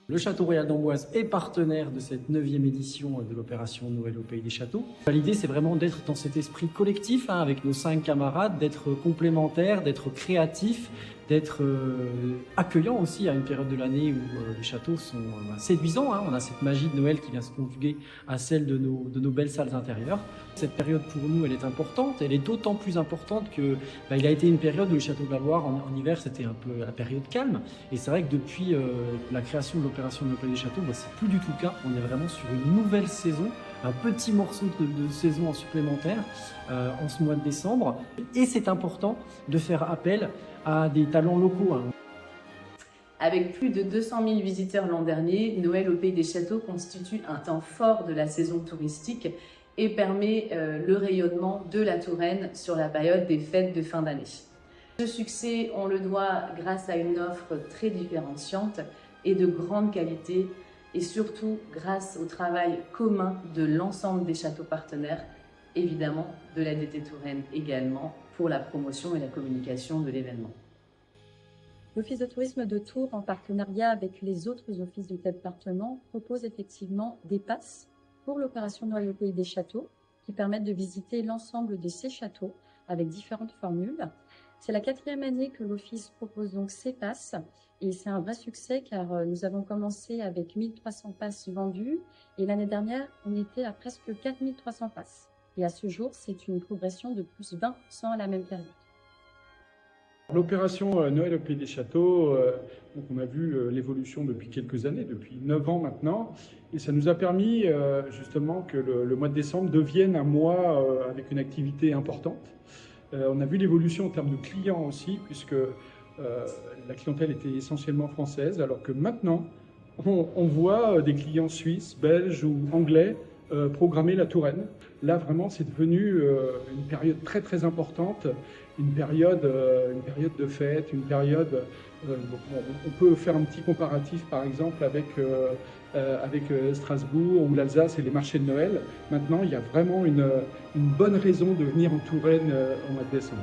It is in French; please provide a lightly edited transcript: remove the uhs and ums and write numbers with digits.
Le Château Royal d'Amboise est partenaire de cette 9e édition de l'opération Noël au Pays des Châteaux. L'idée, c'est vraiment d'être dans cet esprit collectif avec nos 5 camarades, d'être complémentaires, d'être créatifs, d'être accueillants aussi à une période de l'année où les châteaux sont séduisants. On a cette magie de Noël qui vient se conjuguer à celle de nos belles salles intérieures. Cette période pour nous, elle est importante. Elle est d'autant plus importante que il a été une période où le Château de la Loire, en hiver, c'était un peu la période calme. Et c'est vrai que depuis la création de l'opération Noël au Pays des Châteaux, c'est plus du tout le cas. On est vraiment sur une nouvelle saison, un petit morceau de saison en supplémentaire en ce mois de décembre. Et c'est important de faire appel à des talents locaux. Avec plus de 200 000 visiteurs l'an dernier, Noël au Pays des Châteaux constitue un temps fort de la saison touristique et permet le rayonnement de la Touraine sur la période des fêtes de fin d'année. Ce succès, on le doit grâce à une offre très différenciante et de grande qualité, et surtout grâce au travail commun de l'ensemble des châteaux partenaires, évidemment de la DT Touraine également, pour la promotion et la communication de l'événement. L'Office de tourisme de Tours, en partenariat avec les autres offices du département, propose effectivement des passes pour l'opération Noël au Pays des Châteaux qui permettent de visiter l'ensemble de ces châteaux avec différentes formules. C'est la 4e année que l'Office propose donc ces passes et c'est un vrai succès car nous avons commencé avec 1300 passes vendues et l'année dernière, on était à presque 4300 passes. Et à ce jour, c'est une progression de plus 20% à la même période. L'opération Noël au Pays des Châteaux, donc on a vu l'évolution depuis quelques années, depuis 9 ans maintenant, et ça nous a permis justement que le mois de décembre devienne un mois avec une activité importante. On a vu l'évolution en termes de clients aussi, puisque la clientèle était essentiellement française, alors que maintenant, on voit des clients suisses, belges ou anglais programmer la Touraine. Là, vraiment, c'est devenu une période très très importante, une période de fête, une période. On peut faire un petit comparatif, par exemple, avec Strasbourg ou l'Alsace et les marchés de Noël. Maintenant, il y a vraiment une bonne raison de venir en Touraine au mois de décembre.